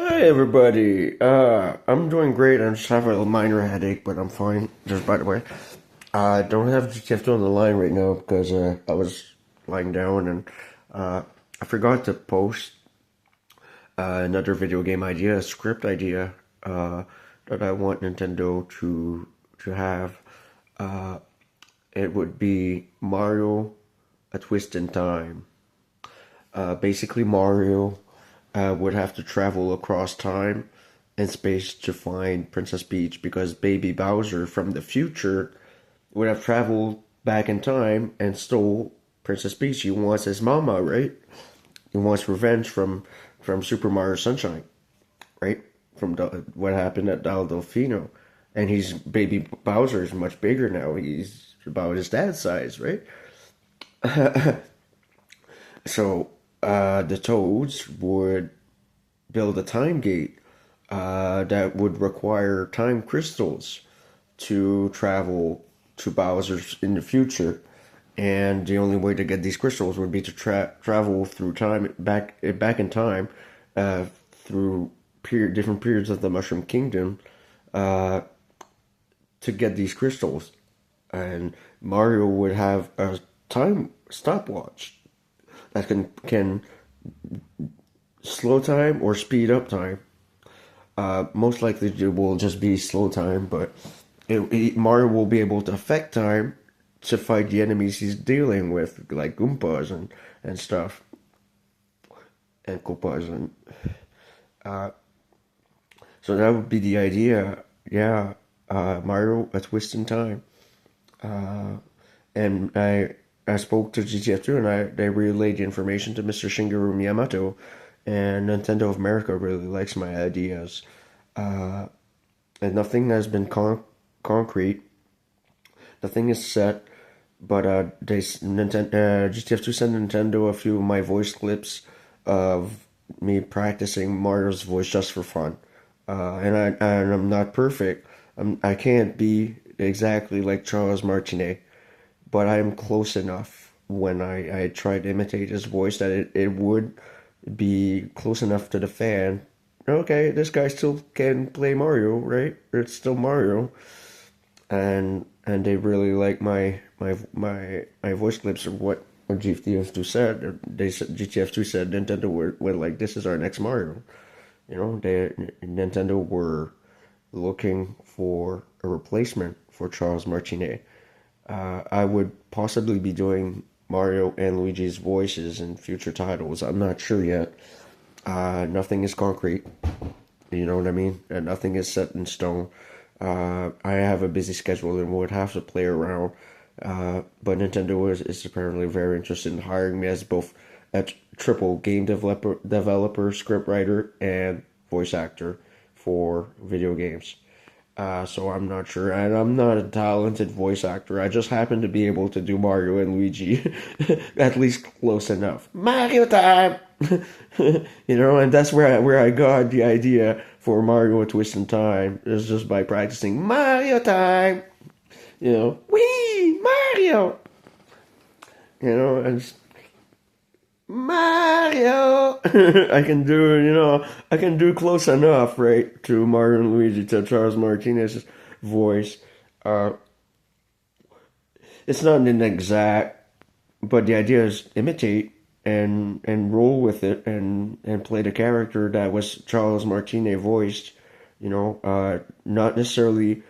Hi everybody. I'm doing great. I just have a minor headache, but I'm fine. Just by the way, I don't have GTF2 on the line right now because I was lying down and I forgot to post another video game idea, a script idea that I want Nintendo to have. Uh, it would be Mario: A Twist in Time. Basically, Mario would have to travel across time and space to find Princess Peach because Baby Bowser from the future would have traveled back in time and stole Princess Peach. He wants his mama, right? He wants revenge from Super Mario Sunshine, right? From what happened at Dal Delfino. And he's Baby Bowser is much bigger now. He's about his dad's size, right? So the Toads would build a time gate that would require time crystals to travel to Bowser's in the future. And the only way to get these crystals would be to travel through time, back in time, through different periods of the Mushroom Kingdom, uh, to get these crystals. And Mario would have a time stopwatch that can slow time or speed up time. Most likely it will just be slow time, but Mario will be able to affect time to fight the enemies he's dealing with, like Goombas and stuff, and Koopas. And so that would be the idea. Yeah, Mario: A Twist in Time. And I spoke to GTF2 and they relayed the information to Mr. Shigeru Miyamoto, and Nintendo of America really likes my ideas. And nothing has been concrete. Nothing is set, but GTF2 sent Nintendo a few of my voice clips of me practicing Mario's voice just for fun. And I'm not perfect. I can't be exactly like Charles Martinet, but I am close enough when I try to imitate his voice that it would be close enough to the fan. Okay, this guy still can play Mario, right? It's still Mario, and they really like my voice clips of what GTF2 said. They said GTF2 said Nintendo were like, this is our next Mario. Nintendo were looking for a replacement for Charles Martinet. I would possibly be doing Mario and Luigi's voices in future titles. I'm not sure yet. Nothing is concrete. You know what I mean? And nothing is set in stone. I have a busy schedule and would have to play around. But Nintendo is apparently very interested in hiring me as both a triple game developer, script writer, and voice actor for video games. So I'm not sure, and I'm not a talented voice actor. I just happen to be able to do Mario and Luigi, at least close enough. Mario time, and that's where I got the idea for Mario: A Twist in Time is just by practicing Mario time. Wee Mario, and Mario. I can do close enough, right, to Mario and Luigi, to Charles Martinez's voice. Uh, it's not an exact, but the idea is imitate and roll with it and play the character that was Charles Martinet voiced. Not necessarily,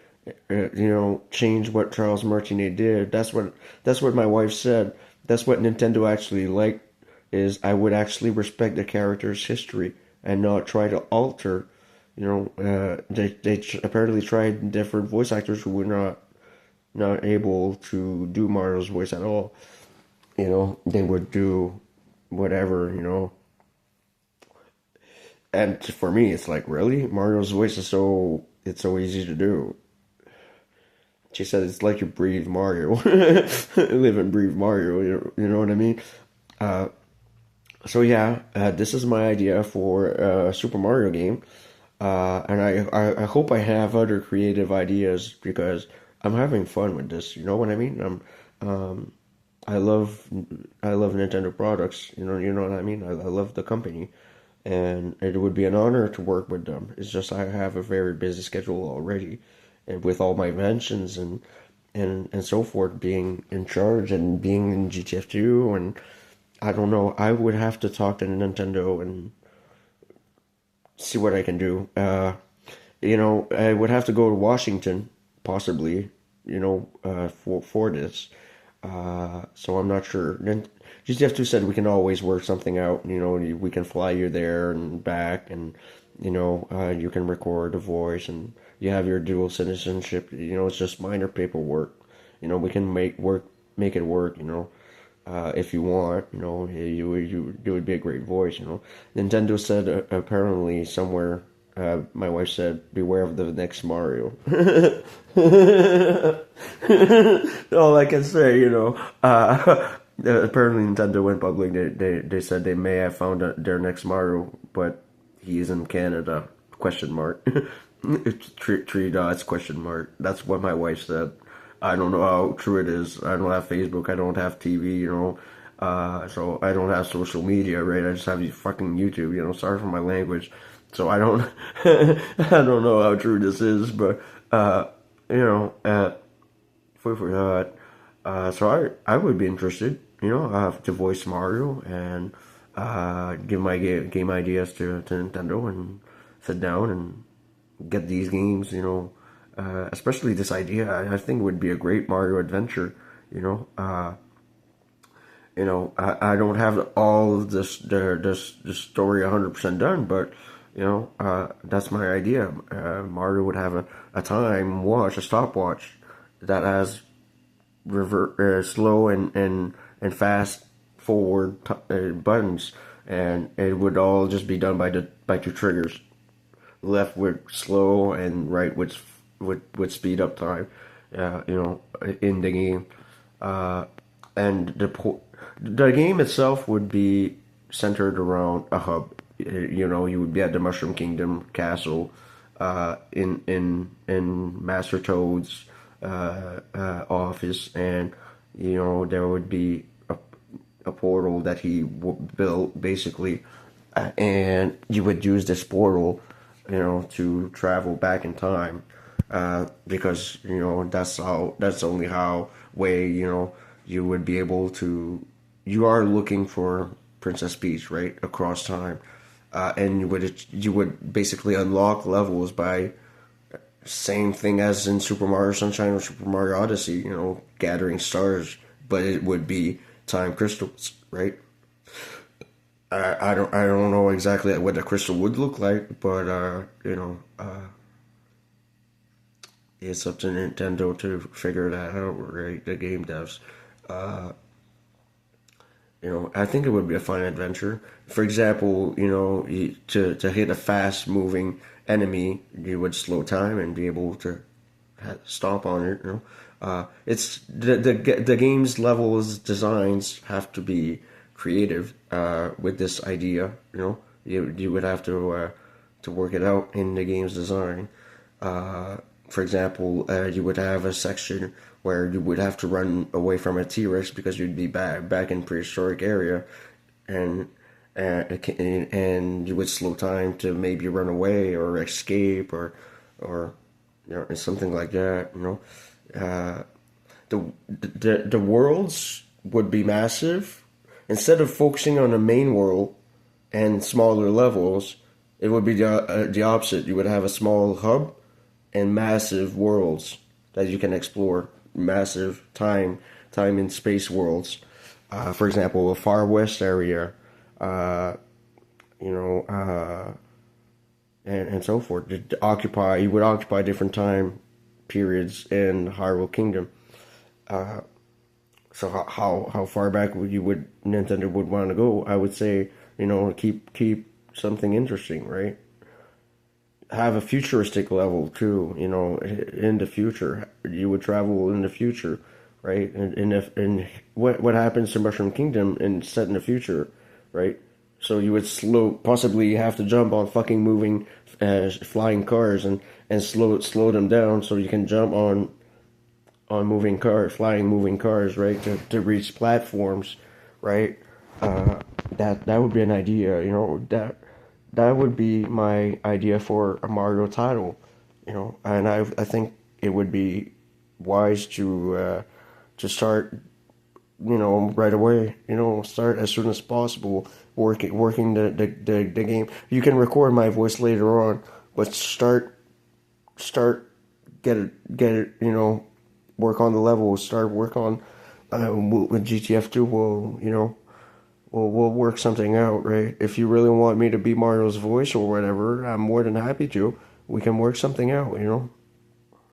change what Charles Martinet did. That's what my wife said. That's what Nintendo actually liked is I would actually respect the character's history and not try to alter. They apparently tried different voice actors who were not able to do Mario's voice at all. They would do whatever. And for me, it's like, really, Mario's voice is it's so easy to do. She said it's like you breathe Mario, live and breathe Mario. You know what I mean? Uh, So yeah, this is my idea for a Super Mario game, and I hope I have other creative ideas because I'm having fun with this. You know what I mean? Um, I love I love Nintendo products. You know what I mean. I love the company, and it would be an honor to work with them. It's just I have a very busy schedule already, and with all my mentions and so forth, being in charge and being in GTF2, and I don't know. I would have to talk to Nintendo and see what I can do. I would have to go to Washington, possibly, for this. So I'm not sure. Then GTF2 said we can always work something out. We can fly you there and back, and you can record a voice, and you have your dual citizenship. It's just minor paperwork. We can make it work. If you want, you would be a great voice. Nintendo said apparently somewhere. My wife said, "Beware of the next Mario." All I can say, apparently Nintendo went public. They said they may have found their next Mario, but he's in Canada? Question mark. It's three dots? Question mark. That's what my wife said. I don't know how true it is. I don't have Facebook. I don't have TV. So I don't have social media, right? I just have fucking YouTube. Sorry for my language. So I don't, I don't know how true this is, but food for thought. So I would be interested, to voice Mario and give my game ideas to Nintendo and sit down and get these games, especially this idea. I think would be a great Mario adventure, I don't have all of this story 100% done, but that's my idea. Mario would have a time watch, a stopwatch that has slow and fast forward buttons, and it would all just be done by two triggers. Left with slow and right with speed up time. In the game, and the game itself would be centered around a hub. You would be at the Mushroom Kingdom castle, in Master Toad's office, and there would be a portal that he built basically, and you would use this portal, to travel back in time, because that's only how way you would be able to. You are looking for Princess Peach, right, across time. And you would basically unlock levels by same thing as in Super Mario Sunshine or Super Mario Odyssey, gathering stars, but it would be time crystals, right? I don't know exactly what a crystal would look like, but it's up to Nintendo to figure that out, right? The game devs. I think it would be a fun adventure. For example, to hit a fast moving enemy, you would slow time and be able to stomp on it. It's the game's levels designs have to be creative with this idea. You would have to work it out in the game's design. For example, you would have a section where you would have to run away from a T-Rex because you'd be back in prehistoric area, and you would slow time to maybe run away or escape or something like that. The worlds would be massive. Instead of focusing on the main world and smaller levels, it would be the opposite. You would have a small hub and massive worlds that you can explore. Massive time and space worlds. For example, a Far West area, and so forth. You would occupy different time periods in Hyrule Kingdom. So how far back Nintendo would want to go? I would say keep something interesting, right? Have a futuristic level too. In the future, you would travel in the future, right? And what happens to Mushroom Kingdom and set in the future, right? So you would possibly have to jump on fucking moving, flying cars and slow them down so you can jump on flying moving cars, right? To reach platforms, right? That would be an idea, that that would be my idea for a Mario title, you know. And I think it would be wise to start, you know, right away. You know, start as soon as possible working the game. You can record my voice later on, but start get it. You know, work on the levels. Start work on with GTF2. Will you know? We'll work something out, right? If you really want me to be Mario's voice or whatever, I'm more than happy to. We can work something out, you know?